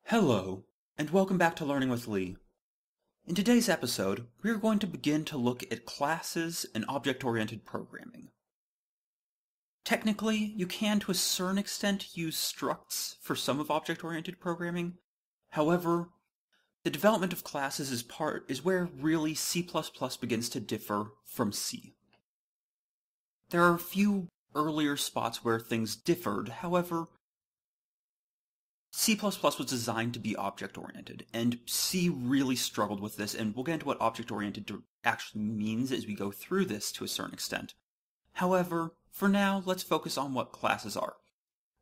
Hello, and welcome back to Learning with Lee. In today's episode, we are going to begin to look at classes and object-oriented programming. Technically, you can to a certain extent use structs for some of object-oriented programming. However, the development of classes is where really C++ begins to differ from C. There are a few earlier spots where things differed, however, C++ was designed to be object-oriented, and C really struggled with this, and we'll get into what object-oriented actually means as we go through this to a certain extent. However, for now, let's focus on what classes are.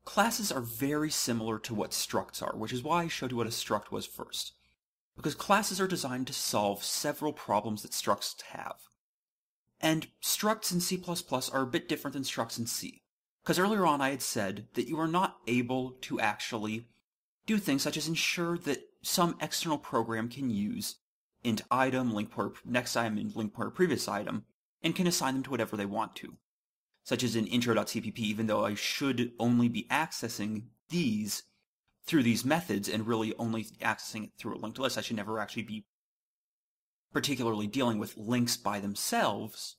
Classes are very similar to what structs are, which is why I showed you what a struct was first. Because classes are designed to solve several problems that structs have. And structs in C++ are a bit different than structs in C. Because earlier on I had said that you are not able to actually do things such as ensure that some external program can use int item, link pointer next item, and link pointer previous item, and can assign them to whatever they want to. Such as in intro.cpp, even though I should only be accessing these through these methods and really only accessing it through a linked list, I should never actually be particularly dealing with links by themselves.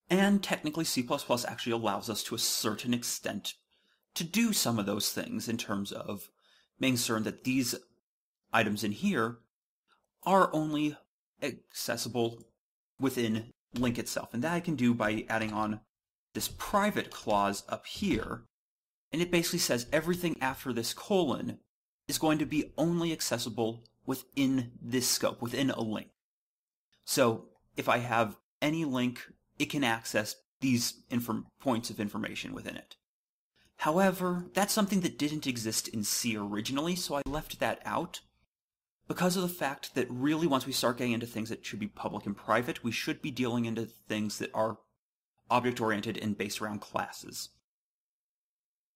And technically C++ actually allows us to a certain extent to do some of those things in terms of making certain that these items in here are only accessible within link itself. And that I can do by adding on this private clause up here. And it basically says everything after this colon is going to be only accessible within this scope, within a link. So if I have any link, it can access these points of information within it. However, that's something that didn't exist in C originally, so I left that out because of the fact that really once we start getting into things that should be public and private, we should be dealing into things that are object-oriented and based around classes.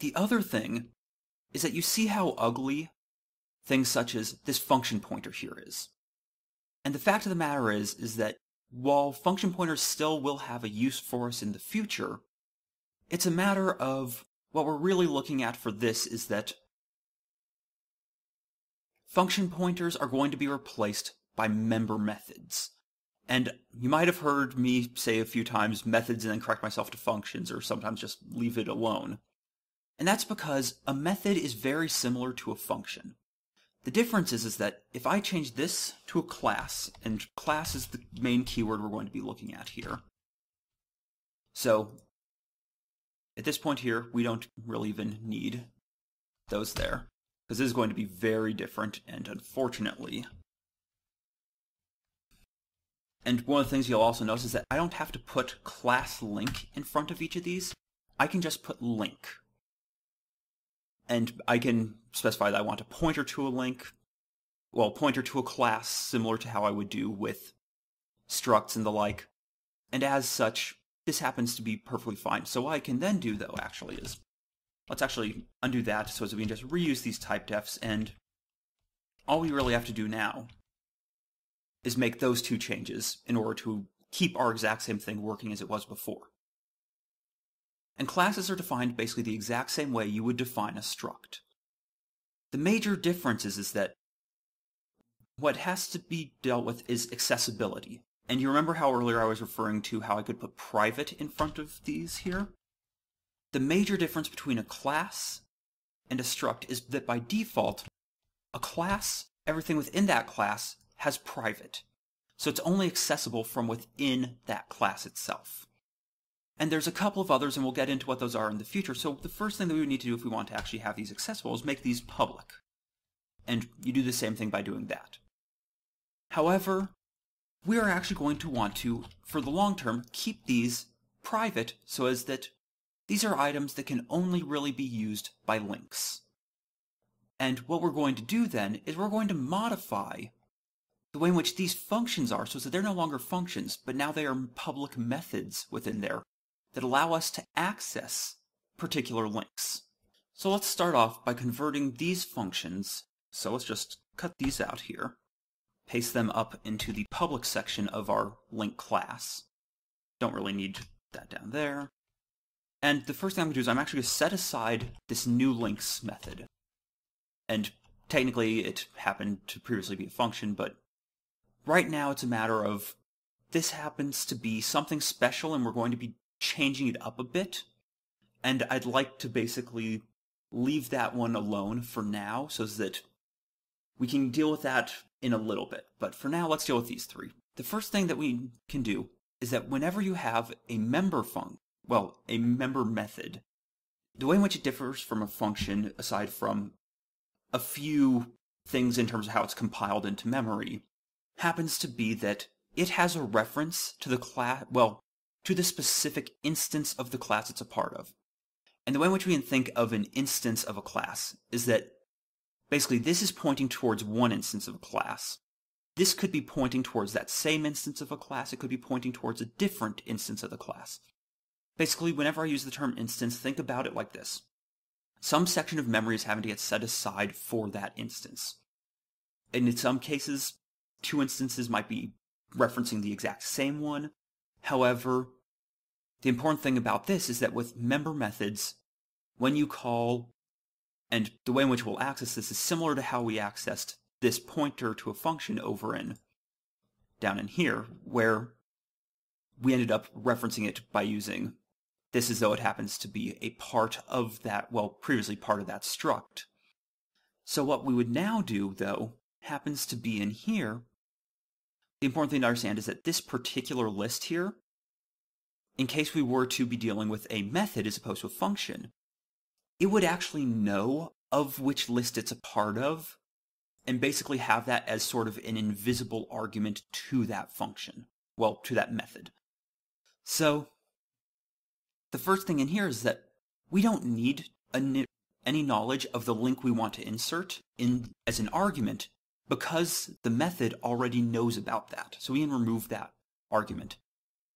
The other thing is that you see how ugly things such as this function pointer here is. And the fact of the matter is that while function pointers still will have a use for us in the future, it's a matter of what we're really looking at for this is that function pointers are going to be replaced by member methods. And you might have heard me say a few times methods and then correct myself to functions, or sometimes just leave it alone. And that's because a method is very similar to a function. The difference is that if I change this to a class, and class is the main keyword we're going to be looking at here. So at this point here, we don't really even need those there, because this is going to be very different, and unfortunately. And one of the things you'll also notice is that I don't have to put class link in front of each of these. I can just put link. And I can specify that I want a pointer to a link, well, pointer to a class, similar to how I would do with structs and the like. And as such, this happens to be perfectly fine. So what I can then do, though, actually is, let's actually undo that so that we can just reuse these type defs, and all we really have to do now is make those two changes in order to keep our exact same thing working as it was before. And classes are defined basically the exact same way you would define a struct. The major difference is that what has to be dealt with is accessibility. And you remember how earlier I was referring to how I could put private in front of these here? The major difference between a class and a struct is that by default, a class, everything within that class, has private. So it's only accessible from within that class itself. And there's a couple of others, and we'll get into what those are in the future. So the first thing that we would need to do if we want to actually have these accessible is make these public. And you do the same thing by doing that. However, we are actually going to want to, for the long term, keep these private so as that these are items that can only really be used by links. And what we're going to do then is we're going to modify the way in which these functions are so that they're no longer functions, but now they are public methods within there that allow us to access particular links. So let's start off by converting these functions. So let's just cut these out here, paste them up into the public section of our link class. Don't really need that down there. And the first thing I'm going to do is I'm actually going to set aside this new links method. And technically it happened to previously be a function, but right now it's a matter of this happens to be something special and we're going to be changing it up a bit. And I'd like to basically leave that one alone for now so that we can deal with that in a little bit. But for now, let's deal with these three. The first thing that we can do is that whenever you have a member a member method, the way in which it differs from a function, aside from a few things in terms of how it's compiled into memory, happens to be that it has a reference to the class, to the specific instance of the class it's a part of. And the way in which we can think of an instance of a class is that basically this is pointing towards one instance of a class. This could be pointing towards that same instance of a class. It could be pointing towards a different instance of the class. Basically, whenever I use the term instance, think about it like this. Some section of memory is having to get set aside for that instance. And in some cases, two instances might be referencing the exact same one. However, the important thing about this is that with member methods, when you call, and the way in which we'll access this is similar to how we accessed this pointer to a function down in here, where we ended up referencing it by using this as though it happens to be a part of that, previously part of that struct. So what we would now do, though, happens to be in here. The important thing to understand is that this particular list here, in case we were to be dealing with a method as opposed to a function, it would actually know of which list it's a part of, and basically have that as sort of an invisible argument to that function, to that method. So, the first thing in here is that we don't need any knowledge of the link we want to insert as an argument, because the method already knows about that. So we can remove that argument.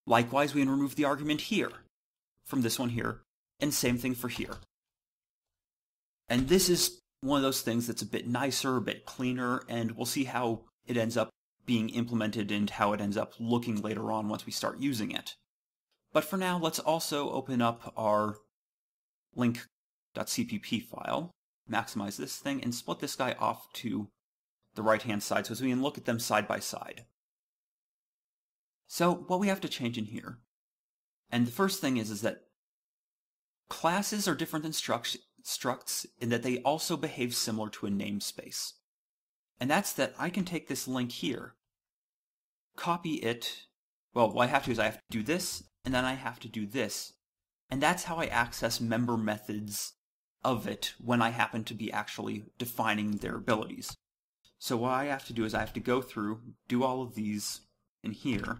Likewise, we can remove the argument here from this one here, and same thing for here. And this is one of those things that's a bit nicer, a bit cleaner, and we'll see how it ends up being implemented and how it ends up looking later on once we start using it. But for now, let's also open up our link.cpp file, maximize this thing, and split this guy off to the right-hand side so we can look at them side by side. So what we have to change in here, and the first thing is that classes are different than structs in that they also behave similar to a namespace. And that's that I can take this link here, copy it, what I have to do is I have to do this, and then I have to do this. And that's how I access member methods of it when I happen to be actually defining their abilities. So what I have to do is I have to go through, do all of these in here.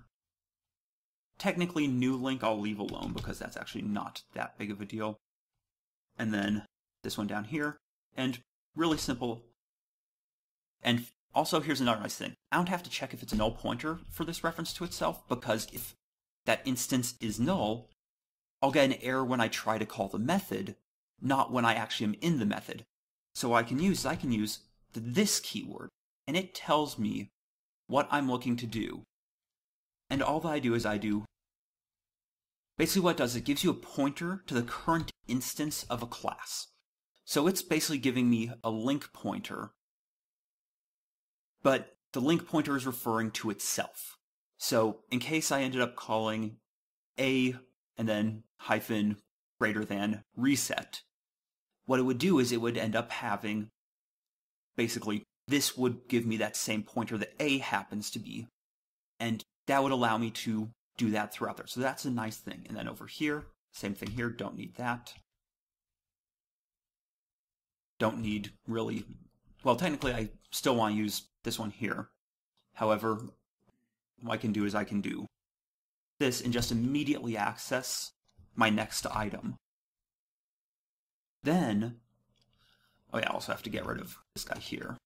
Technically, new link I'll leave alone because that's actually not that big of a deal. And then this one down here, and really simple. And also, here's another nice thing. I don't have to check if it's a null pointer for this reference to itself, because if that instance is null, I'll get an error when I try to call the method, not when I actually am in the method. So what I can use this keyword, and it tells me what I'm looking to do. And all that I do is basically what it does, it gives you a pointer to the current instance of a class. So it's basically giving me a link pointer, but the link pointer is referring to itself. So in case I ended up calling a and then hyphen greater than reset, what it would do is it would end up having, basically, this would give me that same pointer that a happens to be, and that would allow me to do that throughout there. So that's a nice thing. And then over here, same thing here, don't need that. Don't need really, technically I still want to use this one here. However, what I can do is I can do this and just immediately access my next item. Then, I also have to get rid of this guy here.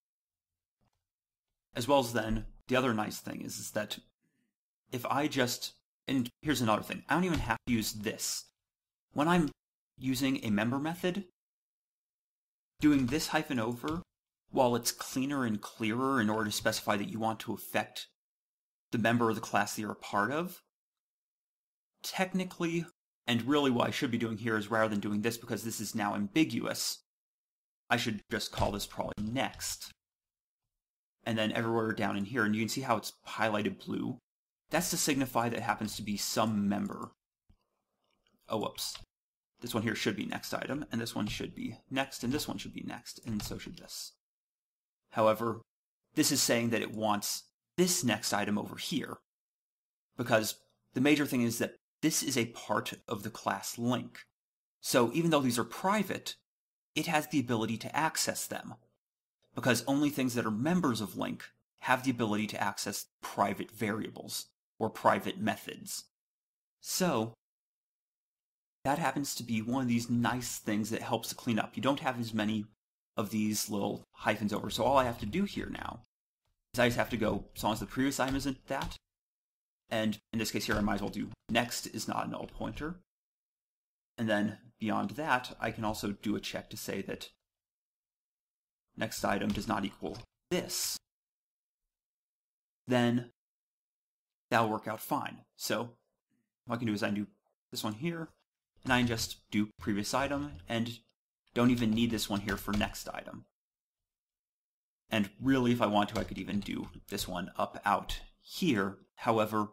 As well as then, the other nice thing is that if I and here's another thing, I don't even have to use this. When I'm using a member method, doing this hyphen over, while it's cleaner and clearer in order to specify that you want to affect the member of the class that you're a part of, technically, and really what I should be doing here is rather than doing this because this is now ambiguous, I should just call this probably next. And then everywhere down in here, and you can see how it's highlighted blue. That's to signify that it happens to be some member. Oh, whoops. This one here should be next item, and this one should be next, and this one should be next, and so should this. However, this is saying that it wants this next item over here, because the major thing is that this is a part of the class link. So even though these are private, it has the ability to access them, because only things that are members of link have the ability to access private variables or private methods. So that happens to be one of these nice things that helps to clean up. You don't have as many of these little hyphens over, so all I have to do here now is I just have to go, as long as the previous item isn't that, and in this case here I might as well do next is not a null pointer. And then beyond that, I can also do a check to say that next item does not equal this. Then that'll work out fine. So what I can do is I can do this one here, and I can just do previous item, and don't even need this one here for next item. And really, if I want to, I could even do this one up out here. However,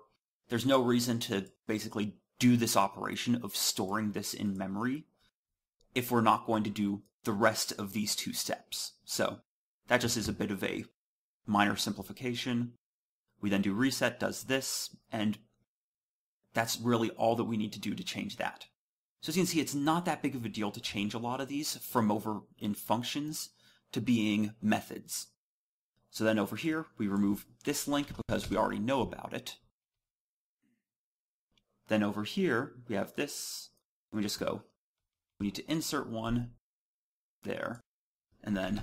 there's no reason to basically do this operation of storing this in memory if we're not going to do the rest of these two steps. So that just is a bit of a minor simplification. We then do reset, does this, and that's really all that we need to do to change that. So as you can see, it's not that big of a deal to change a lot of these from over in functions to being methods. So then over here, we remove this link because we already know about it. Then over here, we have this, and we just go, we need to insert one there, and then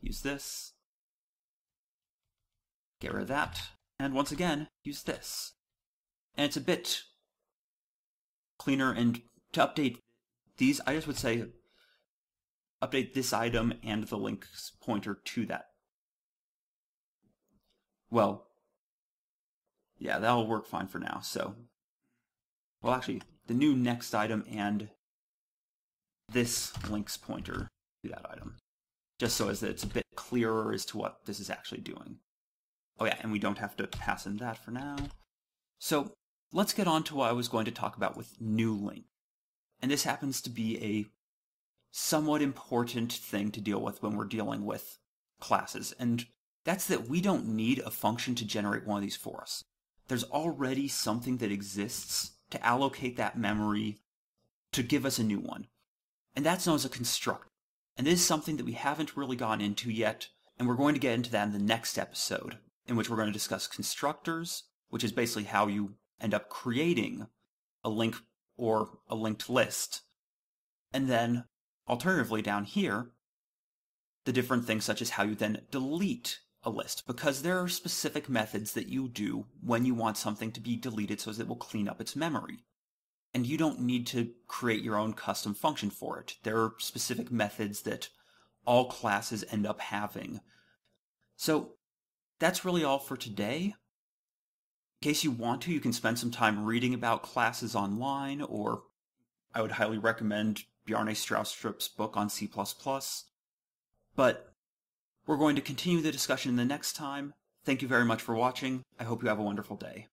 use this, get rid of that, and once again, use this. And it's a bit cleaner, and to update these, I just would say update this item and the link pointer to that. Well, yeah, that'll work fine for now, so. Well, actually, the new next item and this links pointer to that item, just so as that it's a bit clearer as to what this is actually doing. Oh yeah, and we don't have to pass in that for now. So let's get on to what I was going to talk about with new link. And this happens to be a somewhat important thing to deal with when we're dealing with classes, and that's that we don't need a function to generate one of these for us. There's already something that exists to allocate that memory to give us a new one. And that's known as a constructor. And this is something that we haven't really gone into yet, and we're going to get into that in the next episode, in which we're going to discuss constructors, which is basically how you end up creating a link or a linked list. And then, alternatively down here, the different things such as how you then delete a list, because there are specific methods that you do when you want something to be deleted so that it will clean up its memory. And you don't need to create your own custom function for it. There are specific methods that all classes end up having. So that's really all for today. In case you want to, you can spend some time reading about classes online, or I would highly recommend Bjarne Stroustrup's book on C++. But we're going to continue the discussion the next time. Thank you very much for watching. I hope you have a wonderful day.